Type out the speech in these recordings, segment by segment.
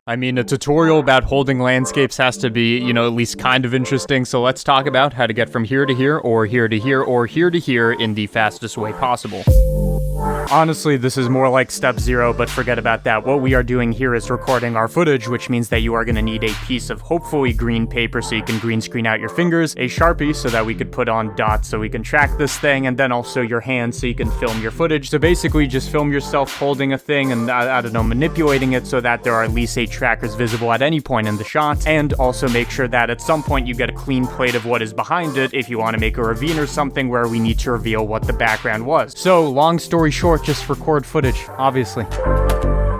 I mean, a tutorial about holding landscapes has to be, at least kind of interesting, so let's talk about how to get from here to here, or here to here, or here to here in the fastest way possible. Honestly, this is more like step 0, but forget about that. What we are doing here is recording our footage, which means that you are going to need a piece of hopefully green paper so you can green screen out your fingers, a Sharpie so that we could put on dots so we can track this thing, and then also your hands so you can film your footage. So basically, just film yourself holding a thing and, I don't know, manipulating it so that there are at least 8 trackers visible at any point in the shot, and also make sure that at some point you get a clean plate of what is behind it if you want to make a ravine or something where we need to reveal what the background was. So, long story short, just record footage, obviously.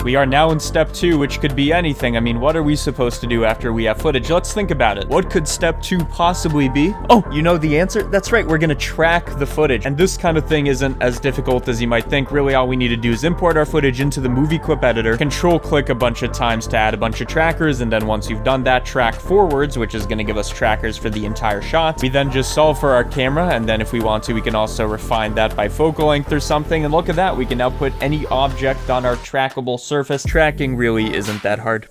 We are now in step 2, which could be anything. I mean, what are we supposed to do after we have footage? Let's think about it. What could step 2 possibly be? Oh, you know the answer? That's right, we're gonna track the footage. And this kind of thing isn't as difficult as you might think. Really, all we need to do is import our footage into the movie clip editor, control-click a bunch of times to add a bunch of trackers, and then once you've done that, track forwards, which is gonna give us trackers for the entire shot. We then just solve for our camera, and then if we want to, we can also refine that by focal length or something, and look at that, we can now put any object on our trackable surface. Tracking really isn't that hard.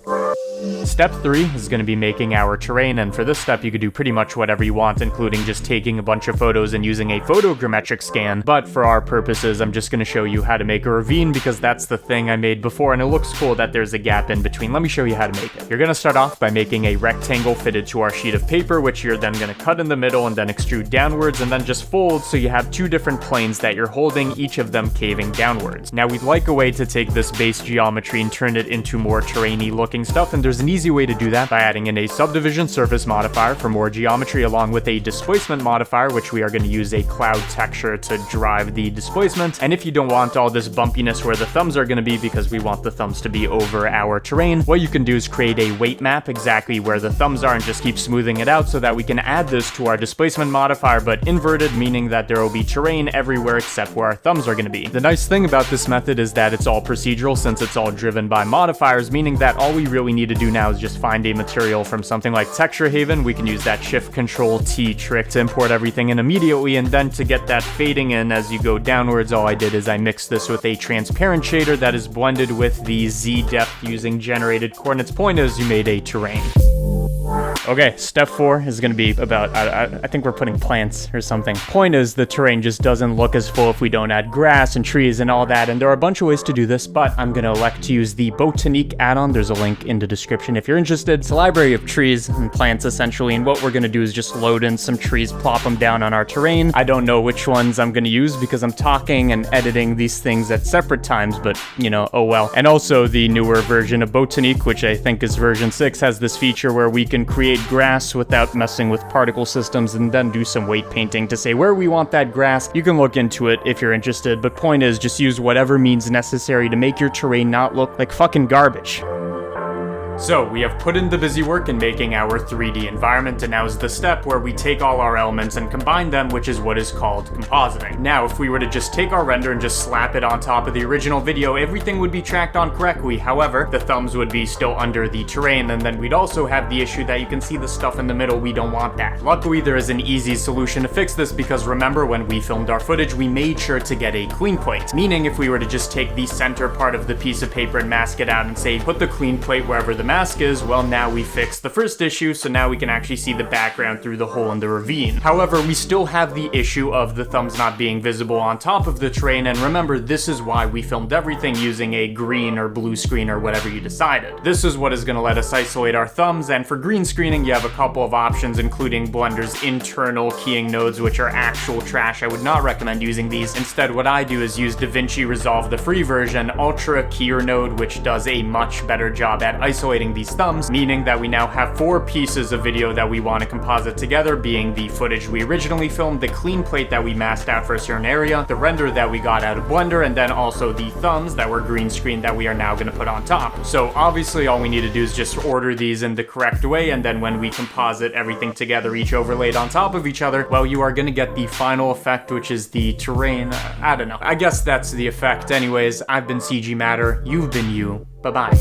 Step 3 is going to be making our terrain, and for this step you could do pretty much whatever you want, including just taking a bunch of photos and using a photogrammetric scan, but for our purposes I'm just going to show you how to make a ravine because that's the thing I made before and it looks cool that there's a gap in between. Let me show you how to make it. You're going to start off by making a rectangle fitted to our sheet of paper, which you're then going to cut in the middle and then extrude downwards and then just fold so you have 2 different planes that you're holding, each of them caving downwards. Now we'd like a way to take this base geometry and turn it into more terrainy looking stuff, and there's an easy way to do that by adding in a subdivision surface modifier for more geometry along with a displacement modifier, which we are going to use a cloud texture to drive the displacement. And if you don't want all this bumpiness where the thumbs are going to be because we want the thumbs to be over our terrain, what you can do is create a weight map exactly where the thumbs are and just keep smoothing it out so that we can add this to our displacement modifier, but inverted, meaning that there will be terrain everywhere except where our thumbs are going to be. The nice thing about this method is that it's all procedural since it's all driven by modifiers, meaning that all we really need to do now is just find a material from something like Texture Haven. We can use that Shift-Control-T trick to import everything in immediately, and then to get that fading in as you go downwards, all I did is I mixed this with a transparent shader that is blended with the Z depth using generated coordinates. Point is, you made a terrain. Okay, step 4 is going to be about, I think we're putting plants or something. Point is, the terrain just doesn't look as full if we don't add grass and trees and all that, and there are a bunch of ways to do this, but I'm going to elect to use the Botanique add-on. There's a link in the description if you're interested. It's a library of trees and plants, essentially, and what we're going to do is just load in some trees, plop them down on our terrain. I don't know which ones I'm going to use because I'm talking and editing these things at separate times, but, oh well. And also, the newer version of Botanique, which I think is version 6, has this feature where we can create grass without messing with particle systems and then do some weight painting to say where we want that grass. You can look into it if you're interested, but point is, just use whatever means necessary to make your terrain not look like fucking garbage. So, we have put in the busy work in making our 3D environment, and now is the step where we take all our elements and combine them, which is what is called compositing. Now, if we were to just take our render and just slap it on top of the original video, everything would be tracked on correctly. However, the thumbs would be still under the terrain, and then we'd also have the issue that you can see the stuff in the middle. We don't want that. Luckily, there is an easy solution to fix this because remember when we filmed our footage, we made sure to get a clean plate. Meaning, if we were to just take the center part of the piece of paper and mask it out and say, put the clean plate wherever the mask is, well, now we fixed the first issue, so now we can actually see the background through the hole in the ravine. However, we still have the issue of the thumbs not being visible on top of the terrain, and remember, this is why we filmed everything using a green or blue screen or whatever you decided. This is what is going to let us isolate our thumbs, and for green screening, you have a couple of options, including Blender's internal keying nodes, which are actual trash. I would not recommend using these. Instead, what I do is use DaVinci Resolve, the free version, Ultra Keyer node, which does a much better job at isolating these thumbs, meaning that we now have 4 pieces of video that we want to composite together, being the footage we originally filmed, the clean plate that we masked out for a certain area, the render that we got out of Blender, and then also the thumbs that were green screen that we are now going to put on top. So obviously all we need to do is just order these in the correct way, and then when we composite everything together, each overlaid on top of each other, well, you are going to get the final effect, which is the terrain. I don't know. I guess that's the effect. Anyways, I've been CG Matter. You've been you. Bye-bye.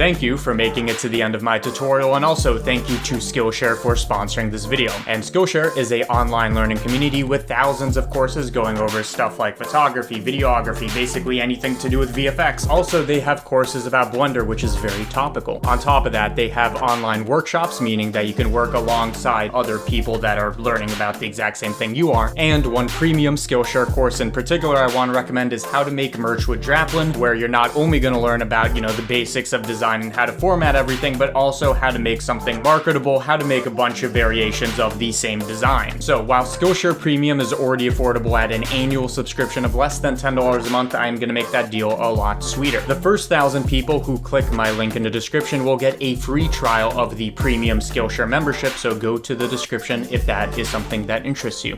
Thank you for making it to the end of my tutorial, and also thank you to Skillshare for sponsoring this video. And Skillshare is an online learning community with thousands of courses going over stuff like photography, videography, basically anything to do with VFX. Also, they have courses about Blender, which is very topical. On top of that, they have online workshops, meaning that you can work alongside other people that are learning about the exact same thing you are. And one premium Skillshare course in particular I want to recommend is how to make merch with Draplin, where you're not only going to learn about, the basics of design and how to format everything, but also how to make something marketable, how to make a bunch of variations of the same design. So while Skillshare Premium is already affordable at an annual subscription of less than $10 a month, I am going to make that deal a lot sweeter. The first 1,000 people who click my link in the description will get a free trial of the premium Skillshare membership, so go to the description if that is something that interests you.